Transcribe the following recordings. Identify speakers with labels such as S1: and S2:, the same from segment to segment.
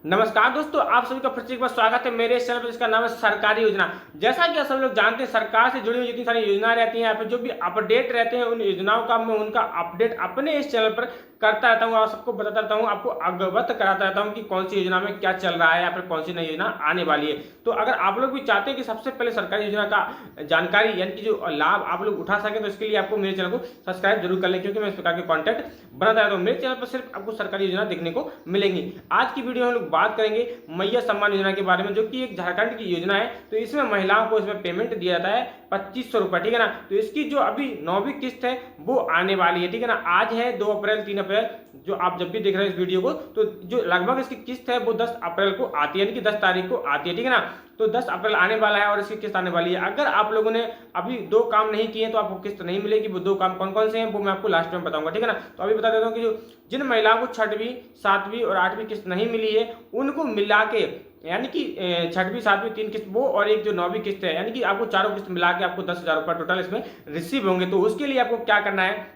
S1: नमस्कार दोस्तों, आप सभी का फिर से एक बार स्वागत है मेरे इस चैनल पर जिसका नाम है सरकारी योजना। जैसा कि आप सब लोग जानते हैं, सरकार से जुड़ी हुई जितनी सारी योजनाएं रहती हैं या फिर जो भी अपडेट रहते हैं, उन योजनाओं का मैं उनका अपडेट अपने इस चैनल पर करता रहता हूँ और सबको बताता रहता हूँ, आपको अवगत कराता रहता हूँ कि कौन सी योजना में क्या चल रहा है या फिर कौन सी नई योजना आने वाली है। तो अगर आप लोग भी चाहते हैं कि सबसे पहले सरकारी योजना का जानकारी यानी कि जो लाभ आप लोग उठा सकें, तो इसके लिए आपको मेरे चैनल को सब्सक्राइब जरूर कर लें, क्योंकि मैं इस प्रकार के कॉन्टेंट बनाता रहता हूँ। मेरे चैनल पर सिर्फ आपको सरकारी योजना देखने को मिलेंगी। आज की वीडियो में हम लोग बात करेंगे मैया सम्मान योजना के बारे में, जो कि एक झारखंड की योजना है। तो इसमें महिलाओं को इसमें पेमेंट दिया जाता है 2500 रुपए, ठीक है ना। तो इसकी जो अभी 9वीं किस्त है वो आने वाली है, ठीक है ना। आज है 2 अप्रैल 3 अप्रैल, जो आप जब भी देख रहे हैं इस वीडियो को, तो जो लगभग इसकी किस्त है वो 10 अप्रैल को आती है, यानी कि 10 तारीख को आती है, ठीक है ना। तो 10 अप्रैल आने वाला है और इसकी किस्त आने वाली है। अगर आप लोगों ने अभी 2 काम नहीं किए तो आपको किस्त नहीं मिलेगी। वो 2 काम कौन कौन से हैं वो मैं आपको लास्ट में बताऊंगा, ठीक है ना। तो अभी बता देता हूँ कि जो जिन महिलाओं को 6वीं 7वीं और 8वीं किस्त नहीं मिली है, उनको मिला के यानी कि 6वीं 7वीं 3 किस्त वो और एक जो 9वीं किस्त है, यानी कि आपको चारों किस्त मिला के आपको 10,000 रुपये टोटल इसमें रिसीव होंगे। तो उसके लिए आपको क्या करना है,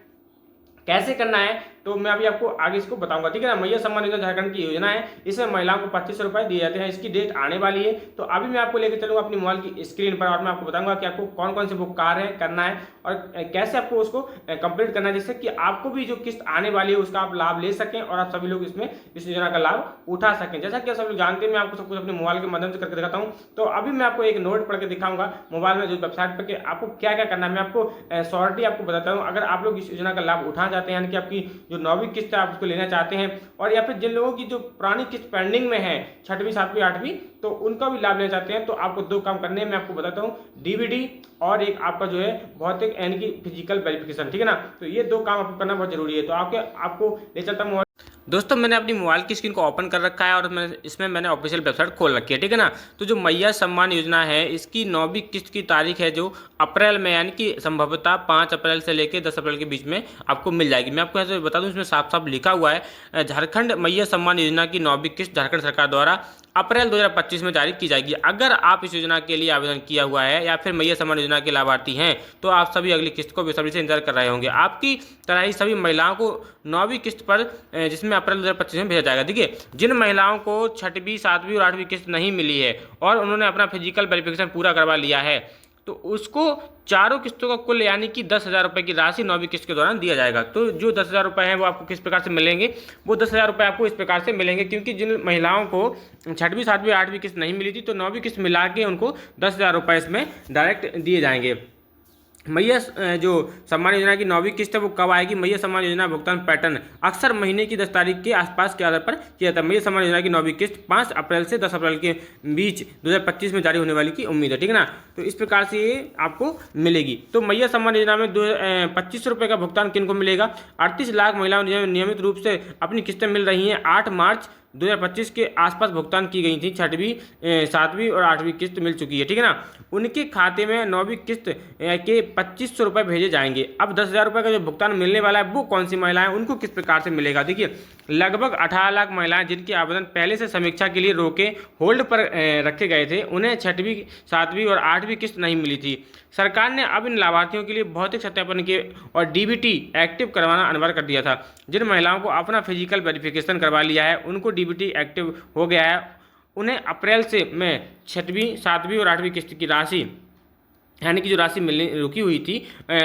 S1: कैसे करना है, तो मैं अभी आपको आगे इसको बताऊंगा, ठीक है ना। मैया सम्मान योजना झारखंड की योजना है। इसमें महिलाओं को 2500 रुपए दिए जाते हैं। इसकी डेट आने वाली है। तो अभी मैं आपको लेकर चलूंगा अपनी मोबाइल की स्क्रीन पर और मैं आपको बताऊंगा कि आपको कौन कौन से वो कार्य करना है और कैसे आपको उसको कंप्लीट करना है, जिससे कि आपको भी जो किस्त आने वाली है उसका आप लाभ ले सकें और आप सभी लोग इसमें इस योजना का लाभ उठा सकें। जैसा कि आप सब लोग जानते हैं, मैं आपको सब कुछ अपने मोबाइल के माध्यम से करके दिखाता हूँ। तो अभी मैं आपको एक नोट पढ़ के दिखाऊंगा मोबाइल में, जो वेबसाइट पर आपको क्या क्या करना है मैं आपको शॉर्टली आपको बताता हूँ। अगर आप लोग इस योजना का लाभ उठाना चाहते हैं, यानी कि आपकी जो 9वीं किस्त है आप उसको लेना चाहते हैं, और या फिर जिन लोगों की जो पुरानी किस्त पेंडिंग में है 6वीं 7वीं 8वीं, तो उनका भी लाभ लेना चाहते हैं, तो आपको 2 काम करने हैं। मैं आपको बताता हूँ, डीबीडी और एक आपका जो है भौतिक यानी कि फिजिकल वेरिफिकेशन, ठीक है ना। तो ये 2 काम आपको करना बहुत जरूरी है। तो आपको ले चलता हूँ। दोस्तों, मैंने अपनी मोबाइल की स्क्रीन को ओपन कर रखा है और मैंने ऑफिशियल वेबसाइट खोल रखी है, ठीक है ना। तो जो मैया सम्मान योजना है, इसकी 9वीं किस्त की तारीख है जो अप्रैल में, यानी कि संभवतः 5 अप्रैल से लेकर 10 अप्रैल के बीच में आपको मिल जाएगी। मैं आपको ऐसे बता दूं, इसमें साफ साफ लिखा हुआ है, झारखंड मैया सम्मान योजना की 9वीं किस्त झारखंड सरकार द्वारा अप्रैल 2025 में जारी की जाएगी। अगर आप इस योजना के लिए आवेदन किया हुआ है या फिर मैया सम्मान योजना के लाभार्थी हैं, तो आप सभी अगली किस्त को बेसब्री से इंतजार कर रहे होंगे। आपकी तरह ही सभी महिलाओं को 9वीं किस्त पर, जिसमें अप्रैल 2025 में भेजा जाएगा। देखिए, जिन महिलाओं को 6वीं 7वीं और 8वीं किस्त नहीं मिली है और उन्होंने अपना फिजिकल वेरिफिकेशन पूरा करवा लिया है, तो उसको चारों किस्तों का कुल यानी कि 10,000 रुपये की राशि 9वीं किस्त के दौरान दिया जाएगा। तो जो 10,000 रुपये हैं वो आपको किस प्रकार से मिलेंगे, वो 10,000 रुपये आपको इस प्रकार से मिलेंगे, क्योंकि जिन महिलाओं को 6वीं 7वीं 8वीं किस्त नहीं मिली थी, तो 9वीं किस्त मिला के उनको 10,000 रुपये इसमें डायरेक्ट दिए जाएंगे। मैया जो सम्मान योजना की 9वीं किस्त है वो कब आएगी? मैया सम्मान योजना भुगतान पैटर्न अक्सर महीने की 10 तारीख के आसपास के आधार पर किया जाता है। मैया सम्मान योजना की 9वीं किस्त 5 अप्रैल से 10 अप्रैल के बीच 2025 में जारी होने वाली की उम्मीद है, ठीक है ना। तो इस प्रकार से ये आपको मिलेगी। तो मैया सम्मान योजना में 2500 रुपये का भुगतान किन को मिलेगा? 38 लाख महिलाओं नियमित रूप से अपनी किस्तें मिल रही हैं। 8 मार्च 2025 के आसपास भुगतान की गई थी। 6वीं 7वीं और 8वीं किस्त मिल चुकी है, ठीक है ना। उनके खाते में 9वीं किस्त के 2500 रुपये भेजे जाएंगे। अब 10,000 रुपये का जो भुगतान मिलने वाला है वो कौन सी महिलाएं, उनको किस प्रकार से मिलेगा? देखिए, लगभग 18 लाख महिलाएं जिनके आवेदन पहले से समीक्षा के लिए रोके होल्ड पर रखे गए थे, उन्हें 6वीं 7वीं और 8वीं किस्त नहीं मिली थी। सरकार ने अब इन लाभार्थियों के लिए भौतिक सत्यापन के और डीबीटी एक्टिव करवाना अनिवार्य कर दिया था। जिन महिलाओं को अपना फिजिकल वेरिफिकेशन करवा लिया है, उनको डीबीटी एक्टिव हो गया है, उन्हें अप्रैल से में 6वीं 7वीं और 8वीं किस्त की राशि यानी कि जो राशि मिलने रुकी हुई थी,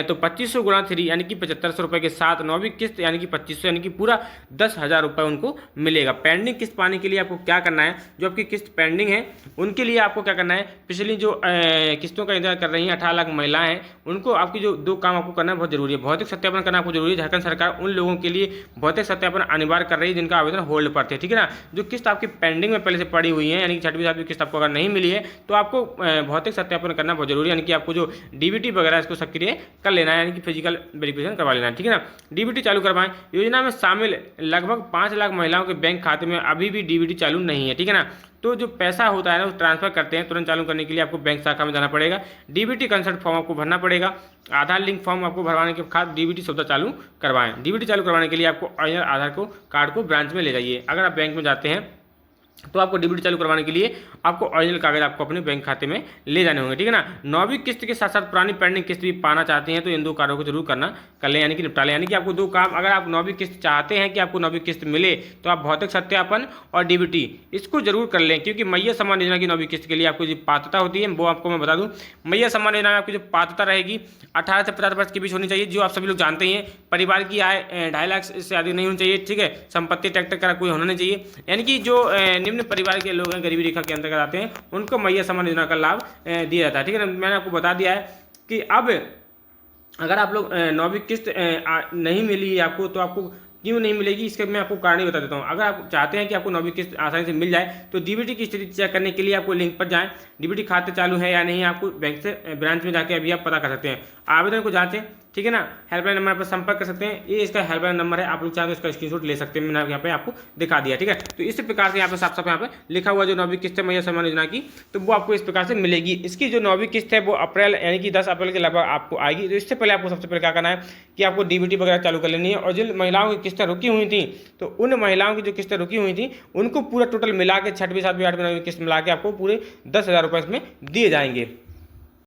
S1: तो 2500 गुणा 3 यानी कि 7500 रुपये के साथ 9वीं किस्त यानी कि 2500 यानी कि पूरा 10,000 रुपये उनको मिलेगा। पेंडिंग किस्त पाने के लिए आपको क्या करना है, जो आपकी किस्त पेंडिंग है उनके लिए आपको क्या करना है, पिछली जो किस्तों का इंतजार कर रही हैं 18 लाख महिलाएं हैं, उनको आपकी जो 2 काम आपको करना बहुत जरूरी है। भौतिक सत्यापन करना आपको जरूरी है। झारखंड सरकार उन लोगों के लिए भौतिक सत्यापन अनिवार्य कर रही है जिनका आवेदन होल्ड पर थे, ठीक है ना। जो किस्त आपकी पेंडिंग में पहले से पड़ी हुई है, यानी कि 6वीं 7वीं किस्त आपको अगर नहीं मिली है, तो आपको भौतिक सत्यापन करना बहुत जरूरी है। यानी कि आपको जो डीबीटी वगैरह इसको सक्रिय कर लेना है, यानी कि फिजिकल वेरिफिकेशन करवा लेना है, ठीक है ना। डीबीटी चालू करवाएं। योजना में शामिल लगभग 5 लाख महिलाओं के बैंक खाते में अभी भी डीबीटी चालू नहीं है, ठीक है ना। तो जो पैसा होता है ना, वो ट्रांसफर करते हैं, तुरंत चालू करने के लिए आपको बैंक शाखा में जाना पड़ेगा। डीबीटी कंसल्ट फॉर्म आपको भरना पड़ेगा। आधार लिंक फॉर्म आपको भरवाने के बाद डीबीटी सुविधा चालू करवाएं। डीबीटी चालू करवाने के लिए आपको आधार कार्ड को ब्रांच में ले जाइए। अगर आप बैंक में जाते हैं तो आपको डीबीटी चालू करवाने के लिए आपको ओरिजिनल कागज आपको अपने बैंक खाते में ले जाने होंगे, ठीक है ना। 9वीं किस्त के साथ साथ पुरानी पेंडिंग किस्त भी पाना चाहते हैं तो इन 2 कार्यों को जरूर कर लें, यानी कि निपटा लें। यानी कि आपको 2 काम, अगर आप 9वीं किस्त चाहते हैं कि आपको 9वीं किस्त मिले तो आप भौतिक सत्यापन और डीबीटी इसको जरूर कर लें, क्योंकि मैया सम्मान योजना की 9वीं किस्त के लिए आपको जो पात्रता होती है वो आपको मैं बता दूं। मैया सम्मान योजना में आपकी जो पात्रता रहेगी 18 से 50 वर्ष के बीच होनी चाहिए, जो आप सभी लोग जानते हैं। परिवार की आय 2.5 लाख से अधिक नहीं होनी चाहिए, ठीक है। संपत्ति ट्रैक्टर का कोई होना नहीं चाहिए, यानी कि जो निम्न परिवार के लोग गरीबी रेखा के अंतर्गत आते हैं उनको मैया सम्मान योजना का लाभ दिया जाता है, ठीक है ना। मैंने आपको बता दिया है कि अब अगर आप लोग 9वीं किस्त नहीं मिली आपको, तो आपको क्यों नहीं मिलेगी इसका मैं आपको कारण ही बता देता हूँ। अगर आप चाहते हैं कि आपको 9वीं किस्त आसानी से मिल जाए तो डीबीटी की स्थिति चेक करने के लिए आपको लिंक पर जाएं, डीबीटी खाते चालू है या नहीं, आपको बैंक से ब्रांच में जाके अभी आप पता कर सकते हैं। आवेदन को जांचें, ठीक है ना। हेल्पलाइन नंबर पर संपर्क कर सकते हैं, ये इसका हेल्पलाइन नंबर है, आप लोग चाहें तो इसका स्क्रीनशॉट ले सकते हैं, मैंने यहाँ पे आपको दिखा दिया, ठीक है। तो इस प्रकार से यहाँ पे साफ साफ यहाँ पे लिखा हुआ जो 9वीं किस्त है मैया सम्मान योजना की, तो वो आपको इस प्रकार से मिलेगी। इसकी जो 9वीं किस्त है वो अप्रैल यानी कि 10 अप्रैल के लगभग आपको आएगी। तो इससे पहले आपको सबसे पहले क्या करना है कि आपको डीबीटी वगैरह चालू कर लेनी है, और जिन महिलाओं की किस्तें रुकी हुई थी तो उन महिलाओं की जो किस्तें रुकी हुई थी उनको पूरा टोटल मिला के 6वीं 7वीं 8वीं 9वीं किस्त मिला के आपको पूरे 10,000 रुपये इसमें दिए जाएंगे।